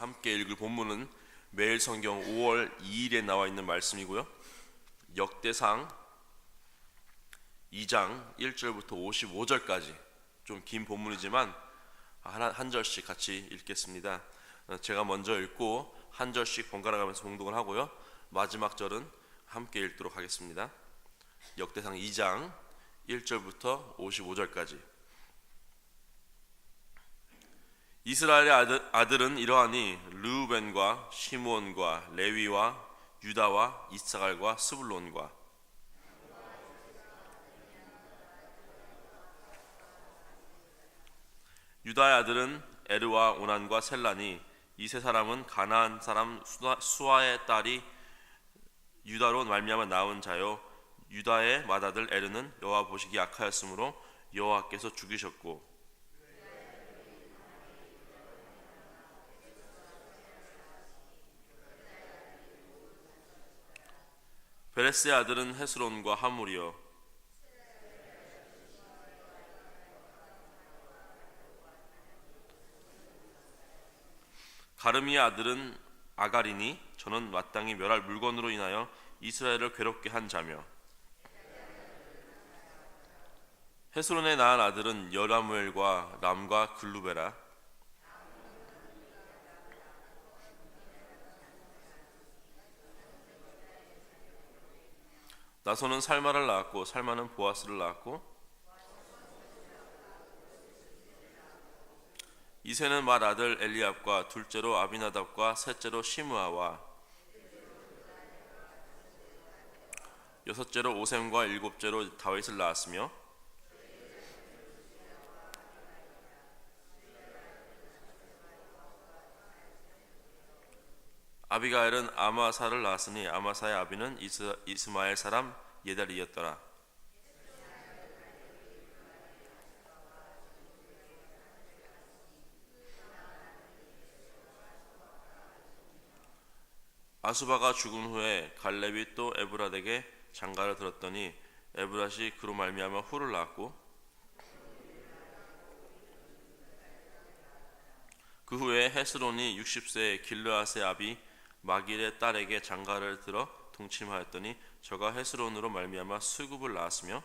함께 읽을 본문은 매일 성경 5월 2일에 나와 있는 말씀이고요. 역대상 2장 1절부터 55절까지 좀 긴 본문이지만 한 절씩 같이 읽겠습니다. 제가 먼저 읽고 한 절씩 번갈아 가면서 봉독을 하고요. 마지막 절은 함께 읽도록 하겠습니다. 역대상 2장 1절부터 55절까지. 이스라엘의 아들은 이러하니 르우벤과 시므온과 레위와 유다와 이사갈과 스불론과 유다의 아들은 에르와 오난과 셀라니 이 세 사람은 가나안 사람 수아의 딸이 유다로 말미암아 낳은 자요 유다의 맏아들 에르는 여호와 보시기 악하였으므로 여호와께서 죽이셨고 베레스의 아들은 헤스론과 하물이요 가르미의 아들은 아가리니 저는 마땅히 멸할 물건으로 인하여 이스라엘을 괴롭게 한 자며 헤스론의 낳은 아들은 여라무엘과 람과 글루베라 나손은 살마를 낳았고 살마는 보아스를 낳았고 이세는 맏아들 엘리압과 둘째로 아비나답과 셋째로 시므아와 여섯째로 오셈과 일곱째로 다윗을 낳았으며 아비가일은 아마사를 낳았으니 아마사의 아비는 이스마엘 사람 예달이었더라. 아수바가 죽은 후에 갈렙이 또 에브랏에게 장가를 들었더니 에브랏이 그로 말미암아 후를 낳았고 그 후에 헤스론이 60세의 길르앗의 아비 마길의 딸에게 장가를 들어 동침하였더니 저가 헤스론으로 말미암아 수굽을 낳았으며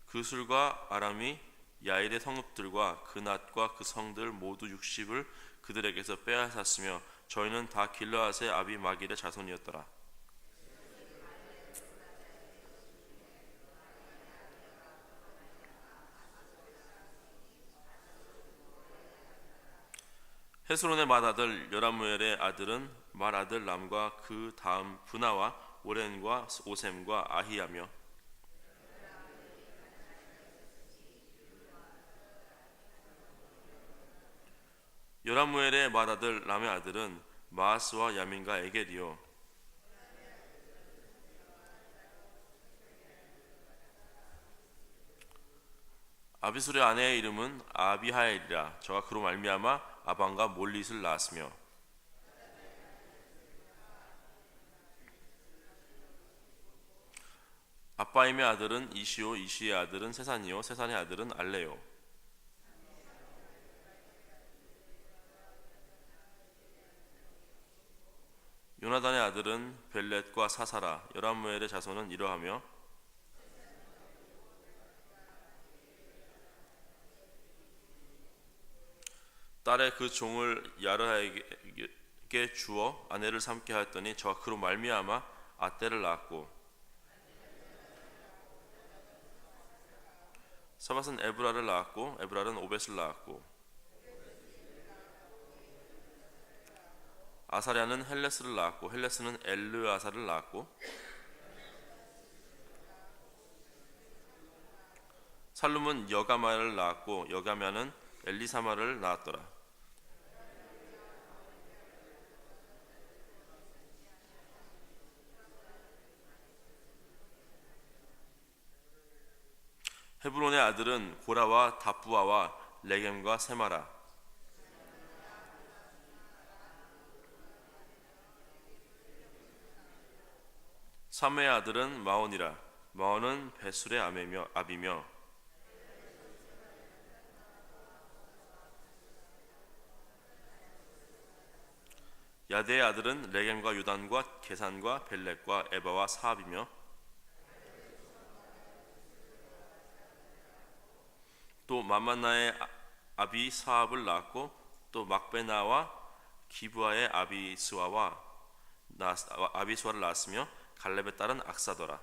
그 술과 아람이 야일의 성읍들과 그 낫과 그 성들 모두 60을 그들에게서 빼앗았으며 저희는 다 길르앗의 아비 마길의 자손이었더라. 헤스론의 맏아들 여라무엘의 아들은 맏아들 람과 그 다음 브나와 오렌과 오셈과 아히야며 여라무엘의 맏아들 람의 아들은 마아스와 야민과 에겔이요 아비술의 아내의 이름은 아비하일이라 저가 그로 말미암아 아방과 몰릿을 낳았으며 아빠임의 아들은 이시오 이시의 아들은 세산이요 세산의 아들은 알레요 요나단의 아들은 벨렛과 사사라 여라무엘의 자손은 이러하며 딸의 그 종을 야르하에게 주어 아내를 삼게 하였더니 저가 그로 말미암아 아떼를 낳았고 사밧은 에브라를 낳았고 에브라는 오벳을 낳았고 아사랴는 헬레스를 낳았고 헬레스는 엘르아사를 낳았고 살룸은 여가마를 낳았고 여가마는 엘리사마를 낳았더라. 헤브론의 아들은 고라와 다부아와 레겜과 세마라 삼의 아들은 마온이라 마온은 베술의 아비며 야대의 아들은 레겜과 요단과 게산과 벨렉과 에바와 사압이며 또 만만나의 아비 사압을 낳았고 또 막베나와 기브아의 아비수아를 낳았으며 갈렙의 딸은 악사더라.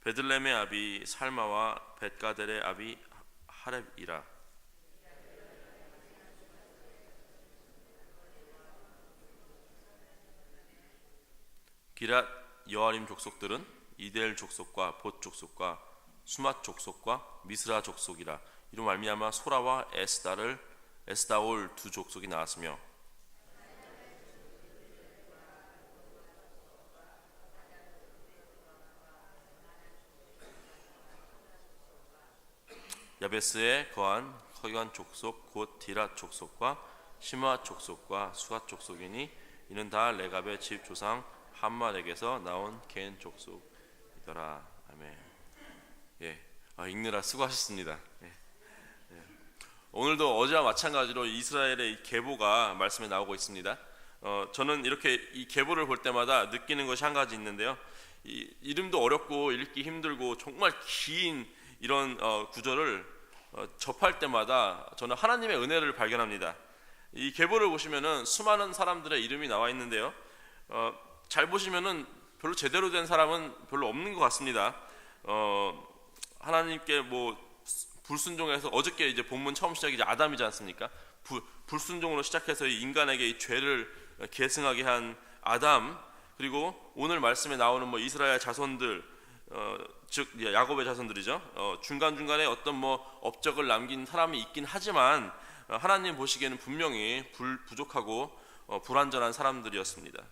베들레헴의 아비 살마와 벳가델의 아비 하렙이라. 기랏 여아림 족속들은 이데엘 족속과 봇 족속과 수맛 족속과 미스라 족속이라. 이로 말미암아 소라와 에스다올 두 족속이 나왔으며 야베스에 거한 서기관 족속 곧 디랏 족속과 시므아 족속과 수앗 족속이니 이는 다 레갑의 집 조상 함말에게서 나온 겐 족속이더라. 아멘. 읽느라 수고하셨습니다. 오늘도 어제와 마찬가지로 이스라엘의 이 계보가 말씀에 나오고 있습니다. 저는 이렇게 이 계보를 볼 때마다 느끼는 것이 한 가지 있는데요. 이 이름도 어렵고 읽기 힘들고 정말 긴 이런 구절을 접할 때마다 저는 하나님의 은혜를 발견합니다. 이 계보를 보시면은 수많은 사람들의 이름이 나와 있는데요. 잘 보시면은 별로 제대로 된 사람은 별로 없는 것 같습니다. 하나님께 불순종해서 어저께 이제 본문 처음 시작이 이제 아담이지 않습니까? 불순종으로 시작해서 이 인간에게 이 죄를 계승하게 한 아담, 그리고 오늘 말씀에 나오는 이스라엘 자손들, 즉 야곱의 자손들이죠. 중간중간에 어떤 업적을 남긴 사람이 있긴 하지만 하나님 보시기에는 분명히 부족하고 불완전한 사람들이었습니다.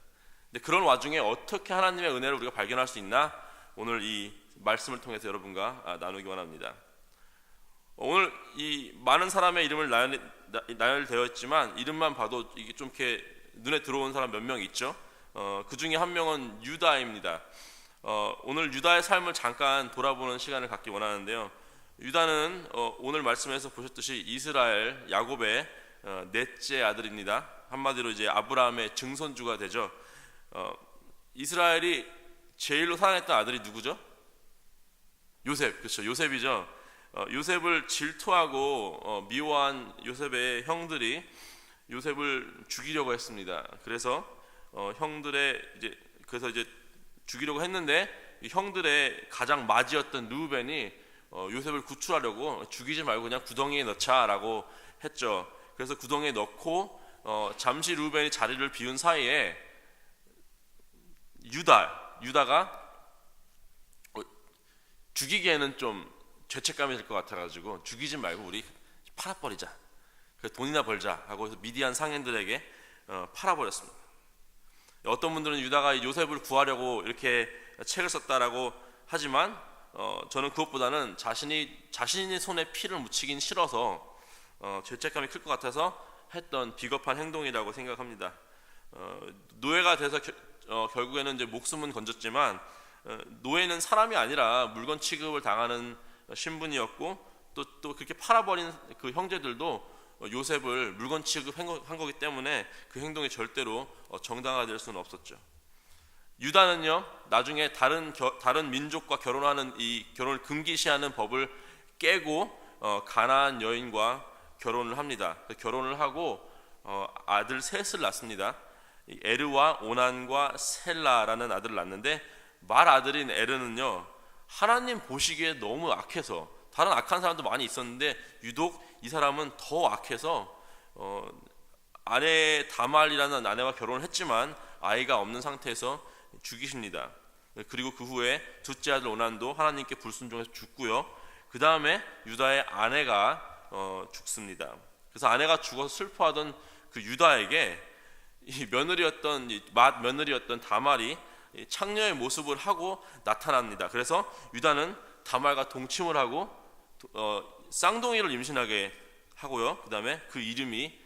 근데 그런 와중에 어떻게 하나님의 은혜를 우리가 발견할 수 있나? 오늘 이 말씀을 통해서 여러분과 나누기 원합니다. 오늘 이 많은 사람의 이름을 나열되어 있지만 이름만 봐도 이게 좀 이렇게 눈에 들어온 사람 몇 명 있죠. 그 중에 한 명은 유다입니다. 오늘 유다의 삶을 잠깐 돌아보는 시간을 갖기 원하는데요. 유다는 오늘 말씀에서 보셨듯이 이스라엘 야곱의 넷째 아들입니다. 한마디로 이제 아브라함의 증손주가 되죠. 이스라엘이 제일로 사랑했던 아들이 누구죠? 요셉, 그렇죠. 요셉이죠. 요셉을 질투하고 미워한 요셉의 형들이 요셉을 죽이려고 했습니다. 그래서 그래서 이제 죽이려고 했는데 형들의 가장 맞이였던 르우벤이 요셉을 구출하려고 죽이지 말고 그냥 구덩이에 넣자라고 했죠. 그래서 구덩이에 넣고 잠시 르우벤이 자리를 비운 사이에 유다가 죽이기에는 좀 죄책감이 들 것 같아가지고 죽이지 말고 우리 팔아버리자, 돈이나 벌자 하고 해서 미디안 상인들에게 팔아버렸습니다. 어떤 분들은 유다가 요셉을 구하려고 이렇게 책을 썼다라고 하지만 저는 그것보다는 자신의 손에 피를 묻히긴 싫어서 죄책감이 클 것 같아서 했던 비겁한 행동이라고 생각합니다. 노예가 돼서 결국에는 이제 목숨은 건졌지만 노예는 사람이 아니라 물건 취급을 당하는 신분이었고 또 그렇게 팔아버린 그 형제들도 요셉을 물건 취급한 거기 때문에 그 행동이 절대로 정당화될 수는 없었죠. 유다는요, 나중에 다른 민족과 결혼하는 이 결혼을 금기시하는 법을 깨고 가나안 여인과 결혼을 합니다. 결혼을 하고 아들 셋을 낳습니다. 에르와 오난과 셀라라는 아들을 낳는데 말 아들인 에르는요, 하나님 보시기에 너무 악해서, 다른 악한 사람도 많이 있었는데 유독 이 사람은 더 악해서 아내 다말이라는 아내와 결혼을 했지만 아이가 없는 상태에서 죽이십니다. 그리고 그 후에 둘째 아들 오난도 하나님께 불순종해서 죽고요. 그 다음에 유다의 아내가 죽습니다. 그래서 아내가 죽어서 슬퍼하던 그 유다에게 이 맏며느리였던 다말이 창녀의 모습을 하고 나타납니다. 그래서 유다는 다말과 동침을 하고 쌍둥이를 임신하게 하고요. 그 다음에 그 이름이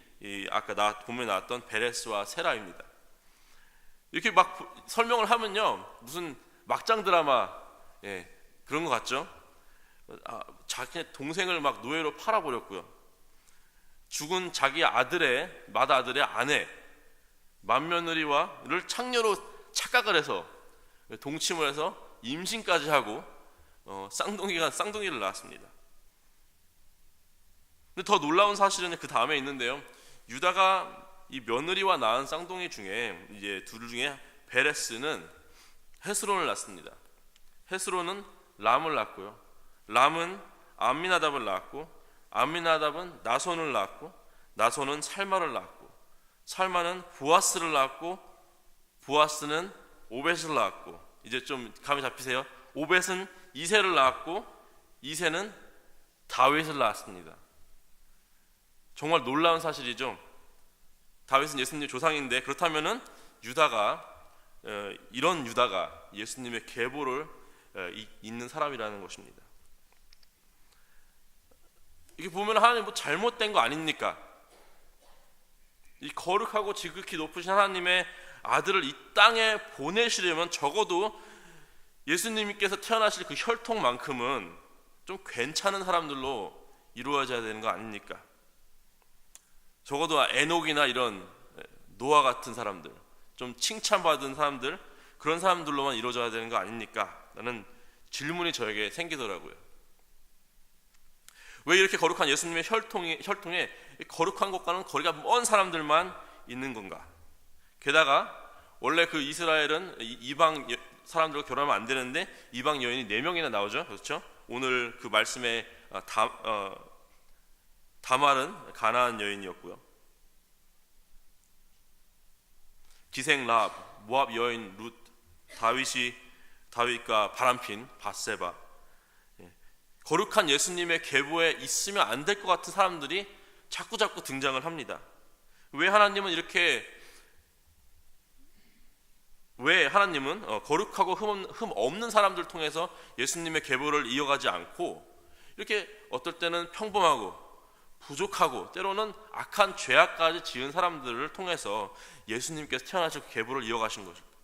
아까 본문에 나왔던 베레스와 세라입니다. 이렇게 막 설명을 하면요, 무슨 막장 드라마 그런 것 같죠? 자기 동생을 막 노예로 팔아버렸고요. 죽은 자기 아들의 맏아들의 아내 맏며느리와를 창녀로 착각을 해서 동침을 해서 임신까지 하고 쌍둥이를 낳았습니다. 근데 더 놀라운 사실은 그 다음에 있는데요. 유다가 이 며느리와 낳은 쌍둥이 중에 이제 둘 중에 베레스는 헤스론을 낳습니다. 헤스론은 람을 낳고요. 람은 암미나답을 낳았고, 암미나답은 나손을 낳았고, 나손은 살마를 낳았고, 살마는 보아스를 낳았고, 보아스는 오벳을 낳았고, 이제 좀 감이 잡히세요? 오벳은 이새를 낳았고, 이새는 다윗을 낳았습니다. 정말 놀라운 사실이죠. 다윗은 예수님의 조상인데, 그렇다면은 이런 유다가 예수님의 계보를 잇는 사람이라는 것입니다. 이게 보면 하나님 뭐 잘못된 거 아닙니까? 이 거룩하고 지극히 높으신 하나님의 아들을 이 땅에 보내시려면 적어도 예수님께서 태어나실 그 혈통만큼은 좀 괜찮은 사람들로 이루어져야 되는 거 아닙니까? 적어도 에녹이나 이런 노아 같은 사람들, 좀 칭찬받은 사람들, 그런 사람들로만 이루어져야 되는 거 아닙니까? 라는 질문이 저에게 생기더라고요. 왜 이렇게 거룩한 예수님의 혈통에 거룩한 것과는 거리가 먼 사람들만 있는 건가? 게다가 원래 그 이스라엘은 이방 사람들과 결혼하면 안 되는데 이방 여인이 4명이나 나오죠. 그렇죠? 오늘 그 말씀에 다말은 가나안 여인이었고요. 기생 라합, 모압 여인 룻, 다윗과 바람핀 밧세바. 거룩한 예수님의 계보에 있으면 안 될 것 같은 사람들이 자꾸 등장을 합니다. 왜 하나님은 거룩하고 흠 없는 사람들 통해서 예수님의 계보를 이어가지 않고 이렇게 어떨 때는 평범하고 부족하고 때로는 악한 죄악까지 지은 사람들을 통해서 예수님께서 태어나셔서 계보를 이어가신 것입니다.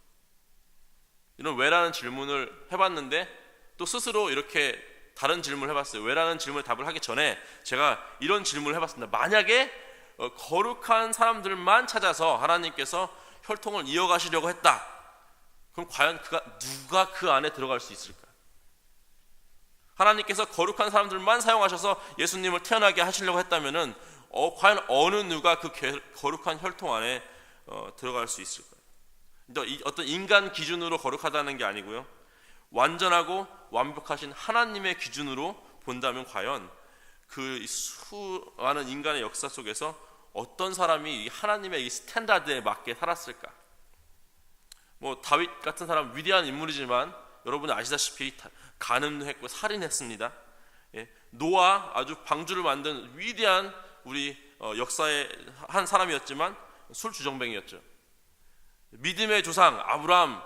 이런 왜라는 질문을 해봤는데 또 스스로 이렇게 다른 질문을 해봤어요. 왜라는 질문에 답을 하기 전에 제가 이런 질문을 해봤습니다. 만약에 거룩한 사람들만 찾아서 하나님께서 혈통을 이어가시려고 했다. 그럼 과연 누가 그 안에 들어갈 수 있을까? 하나님께서 거룩한 사람들만 사용하셔서 예수님을 태어나게 하시려고 했다면은 과연 어느 누가 그 거룩한 혈통 안에 들어갈 수 있을까요? 어떤 인간 기준으로 거룩하다는 게 아니고요. 완전하고 완벽하신 하나님의 기준으로 본다면 과연 그 수많은 인간의 역사 속에서 어떤 사람이 하나님의 이 스탠다드에 맞게 살았을까? 뭐 다윗 같은 사람 위대한 인물이지만 여러분이 아시다시피 간음했고 살인했습니다. 노아 아주 방주를 만든 위대한 우리 역사의 한 사람이었지만 술주정뱅이였죠. 믿음의 조상 아브라함,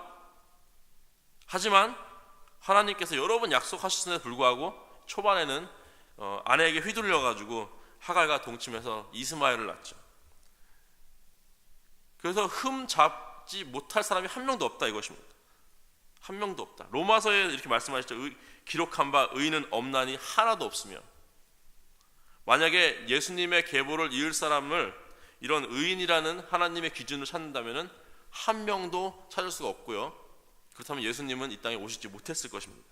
하지만 하나님께서 여러 번 약속하셨음에도 불구하고 초반에는 아내에게 휘둘려가지고 하갈과 동침해서 이스마엘을 낳죠. 그래서 흠 잡지 못할 사람이 한 명도 없다 이것입니다. 한 명도 없다. 로마서에 이렇게 말씀하셨죠. 기록한 바 의인은 없나니 하나도 없으며, 만약에 예수님의 계보를 이을 사람을 이런 의인이라는 하나님의 기준을 찾는다면 한 명도 찾을 수가 없고요. 그렇다면 예수님은 이 땅에 오시지 못했을 것입니다.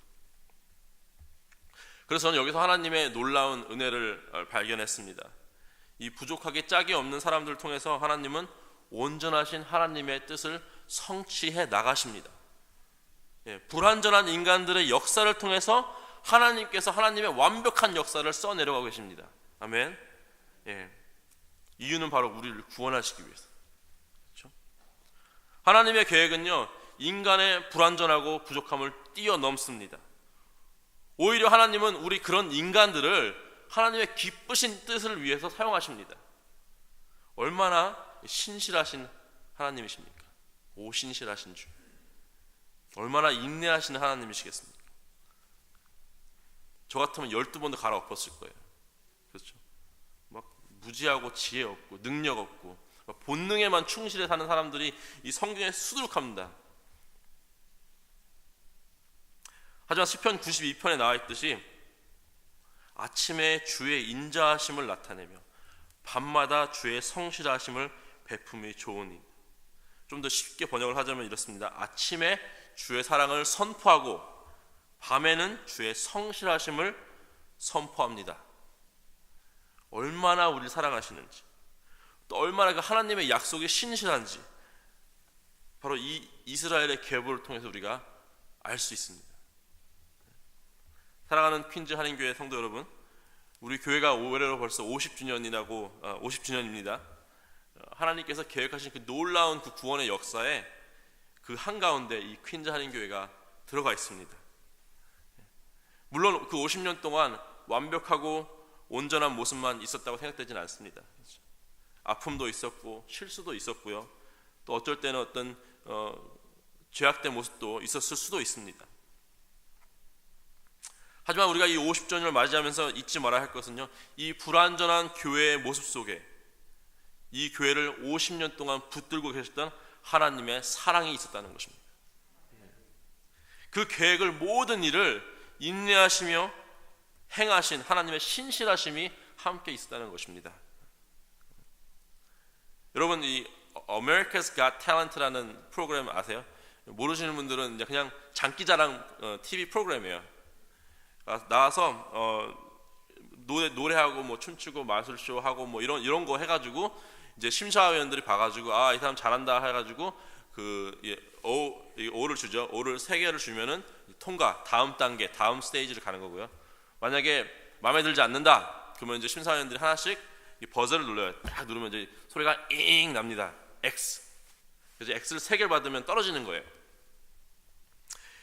그래서 저는 여기서 하나님의 놀라운 은혜를 발견했습니다. 이 부족하게 짝이 없는 사람들을 통해서 하나님은 온전하신 하나님의 뜻을 성취해 나가십니다. 불완전한 인간들의 역사를 통해서 하나님께서 하나님의 완벽한 역사를 써내려가고 계십니다. 아멘. 이유는 바로 우리를 구원하시기 위해서. 그렇죠? 하나님의 계획은요, 인간의 불완전하고 부족함을 뛰어넘습니다. 오히려 하나님은 우리 그런 인간들을 하나님의 기쁘신 뜻을 위해서 사용하십니다. 얼마나 신실하신 하나님이십니까? 오신실하신 주. 얼마나 인내하시는 하나님이시겠습니까? 저 같으면 12번도 갈아엎었을 거예요. 그렇죠? 막 무지하고 지혜 없고 능력 없고 본능에만 충실해 사는 사람들이 이 성경에 수두룩합니다. 하지만 시편 92편에 나와 있듯이 아침에 주의 인자하심을 나타내며 밤마다 주의 성실하심을 베품이 좋으니. 좀 더 쉽게 번역을 하자면 이렇습니다. 아침에 주의 사랑을 선포하고 밤에는 주의 성실하심을 선포합니다. 얼마나 우리를 사랑하시는지, 또 얼마나 그 하나님의 약속이 신실한지 바로 이 이스라엘의 계보를 통해서 우리가 알 수 있습니다. 사랑하는 퀸즈 한인교회 성도 여러분, 우리 교회가 올해로 벌써 50주년입니다. 하나님께서 계획하신 그 놀라운 그 구원의 역사에 그 한가운데 이 퀸즈 한인교회가 들어가 있습니다. 물론 그 50년 동안 완벽하고 온전한 모습만 있었다고 생각되지는 않습니다. 아픔도 있었고 실수도 있었고요. 또 어쩔 때는 어떤 죄악된 모습도 있었을 수도 있습니다. 하지만 우리가 이 50주년을 맞이하면서 잊지 말아야 할 것은요, 이 불완전한 교회의 모습 속에 이 교회를 50년 동안 붙들고 계셨던 하나님의 사랑이 있었다는 것입니다. 그 계획을, 모든 일을 인내하시며 행하신 하나님의 신실하심이 함께 있었다는 것입니다. 여러분, 이 America's Got Talent라는 프로그램 아세요? 모르시는 분들은 그냥 장기자랑 TV 프로그램이에요. 나와서 노래하고 뭐 춤추고 마술쇼 하고 뭐 이런 거 해가지고 이제 심사위원들이 봐가지고 이 사람 잘한다 해가지고 O를 주죠. O를 3개를 주면은 통과, 다음 단계, 다음 스테이지를 가는 거고요. 만약에 마음에 들지 않는다 그러면 이제 심사위원들이 하나씩 이 버저를 눌러요. 딱 누르면 이제 소리가 잉 납니다. X. 그래서 X를 3개를 받으면 떨어지는 거예요.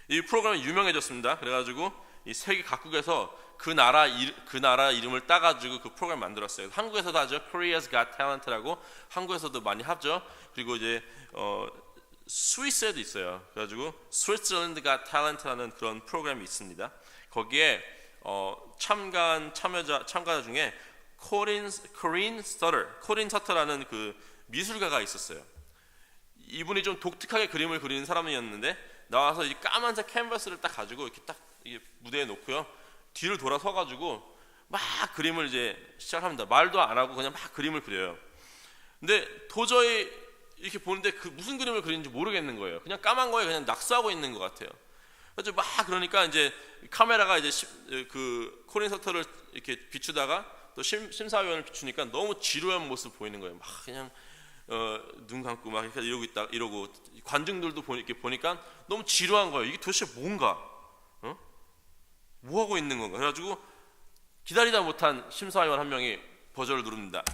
이 프로그램이 유명해졌습니다. 그래가지고 이 세계 각국에서 그 나라 이름을 따가지고 그 프로그램 만들었어요. 한국에서도 하죠. Korea's Got Talent라고 한국에서도 많이 하죠. 그리고 이제 스위스에도 있어요. 그래가지고 Switzerland Got Talent라는 그런 프로그램이 있습니다. 거기에 참가자 중에 코린 서터라는 그 미술가가 있었어요. 이분이 좀 독특하게 그림을 그리는 사람이었는데 나와서 이 까만색 캔버스를 딱 가지고 이렇게 딱 무대에 놓고요, 뒤를 돌아서 가지고 막 그림을 이제 시작합니다. 말도 안 하고 그냥 막 그림을 그려요. 근데 도저히 이렇게 보는데 그 무슨 그림을 그리는지 모르겠는 거예요. 그냥 까만 거에 그냥 낙서하고 있는 것 같아요. 그래서 막 그러니까 이제 카메라가 이제 그 코린 서터를 이렇게 비추다가 또 심사위원을 비추니까 너무 지루한 모습 보이는 거예요. 막 그냥 눈 감고 막 이러고 관중들도 이렇게 보니까 너무 지루한 거예요. 이게 도대체 뭔가? 뭐 하고 있는 건가? 그래가지고 기다리다 못한 심사위원 한 명이 버저를 누릅니다.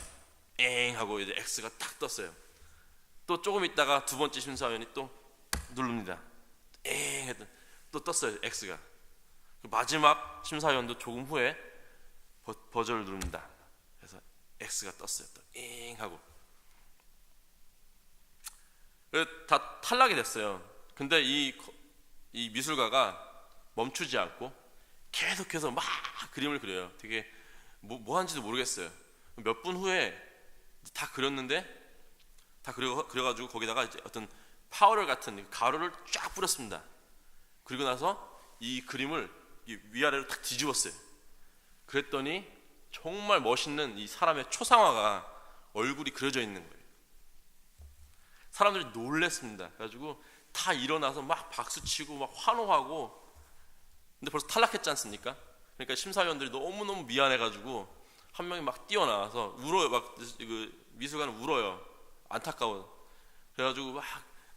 엥 하고 이제 X가 딱 떴어요. 또 조금 있다가 두 번째 심사위원이 또 누릅니다. 엥 했더니 또 떴어요. X가. 마지막 심사위원도 조금 후에 버저를 누릅니다. 그래서 X가 떴어요. 또 엥 하고. 다 탈락이 됐어요. 근데 이 미술가가 멈추지 않고 계속해서 막 그림을 그려요. 되게 뭐 하는지도 모르겠어요. 몇 분 후에 다 그렸는데 다 그려가지고 거기다가 이제 어떤 파우더 같은 가루를 쫙 뿌렸습니다. 그리고 나서 이 그림을 위아래로 탁 뒤집었어요. 그랬더니 정말 멋있는 이 사람의 초상화가 얼굴이 그려져 있는 거예요. 사람들이 놀랬습니다. 그래가지고 다 일어나서 막 박수치고 막 환호하고. 근데 벌써 탈락했지 않습니까? 그러니까 심사위원들이 너무너무 미안해가지고 한 명이 막 뛰어나와서 울어요. 막 그 미술관은 울어요. 안타까워. 그래가지고 막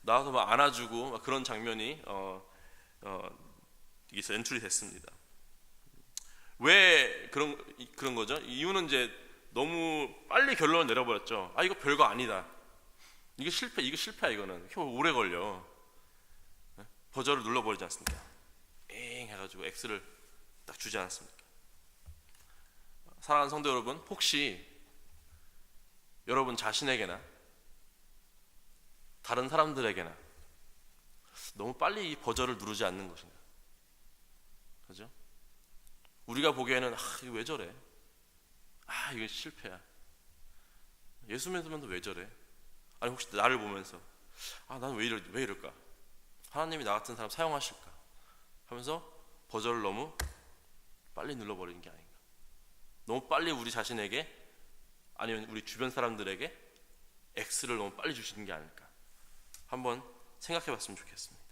나와서 막 안아주고 막 그런 장면이 여기서 연출이 됐습니다. 왜 그런 거죠? 이유는 이제 너무 빨리 결론을 내려버렸죠. 이거 별거 아니다. 이거 실패야. 이거는 오래 걸려. 버저를 눌러버리지 않습니까? 엥 해가지고 X를 딱 주지 않았습니까? 사랑하는 성도 여러분, 혹시 여러분 자신에게나 다른 사람들에게나 너무 빨리 이 버저를 누르지 않는 것인가? 그죠? 우리가 보기에는 이거 왜 저래? 이거 실패야. 예수 믿으면서 왜 저래? 아니 혹시 나를 보면서 나는 왜 이럴까? 하나님이 나 같은 사람 사용하실까? 하면서 버저를 너무 빨리 눌러버리는 게 아닌가? 너무 빨리 우리 자신에게 아니면 우리 주변 사람들에게 X를 너무 빨리 주시는 게 아닐까 한번 생각해 봤으면 좋겠습니다.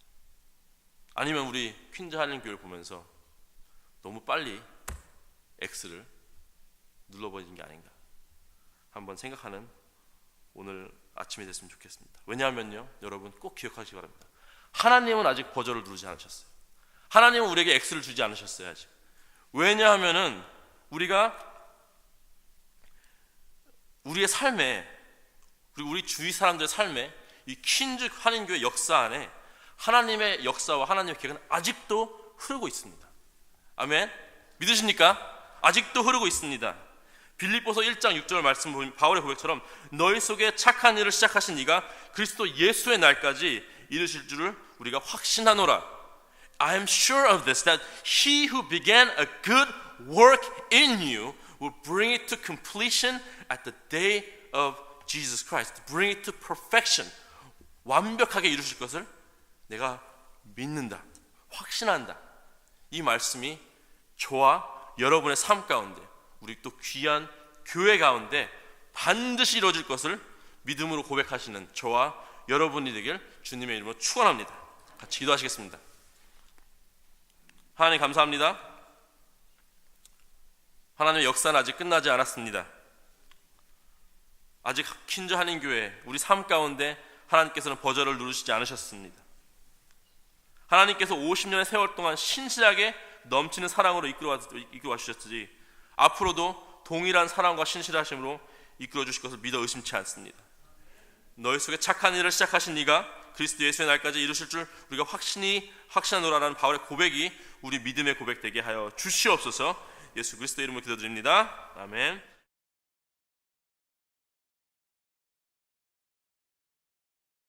아니면 우리 퀸즈 할렘 교회를 보면서 너무 빨리 X를 눌러버리는 게 아닌가 한번 생각하는 오늘 아침이 됐으면 좋겠습니다. 왜냐하면요, 여러분 꼭 기억하시기 바랍니다. 하나님은 아직 버저를 누르지 않으셨어요. 하나님은 우리에게 X를 주지 않으셨어요, 아직. 왜냐하면은 우리가 우리의 삶에, 그리고 우리 주위 사람들의 삶에 이 퀸즈 한인교회 역사 안에 하나님의 역사와 하나님의 계획은 아직도 흐르고 있습니다. 아멘. 믿으십니까? 아직도 흐르고 있습니다. 빌립보서 1장 6절 말씀 보면 바울의 고백처럼 너희 속에 착한 일을 시작하신 이가 그리스도 예수의 날까지 이르실 줄을 우리가 확신하노라. I am sure of this, that he who began a good work in you will bring it to completion at the day of Jesus Christ. Bring it to perfection. 완벽하게 이루실 것을 내가 믿는다, 확신한다. 이 말씀이 저와 여러분의 삶 가운데, 우리 또 귀한 교회 가운데 반드시 이루어질 것을 믿음으로 고백하시는 저와 여러분이 되길 주님의 이름으로 축원합니다. 같이 기도하시겠습니다. 하나님 감사합니다. 하나님의 역사는 아직 끝나지 않았습니다. 아직 퀸즈 한인교회 우리 삶 가운데 하나님께서는 버저를 누르시지 않으셨습니다. 하나님께서 50년의 세월 동안 신실하게 넘치는 사랑으로 이끌어 주셨으니 앞으로도 동일한 사랑과 신실하심으로 이끌어 주실 것을 믿어 의심치 않습니다. 너희 속에 착한 일을 시작하신 이가 그리스도 예수의 날까지 이루실 줄 우리가 확신하노라라는 바울의 고백이 우리 믿음의 고백 되게 하여 주시옵소서. 예수 그리스도 이름으로 기도드립니다. 아멘.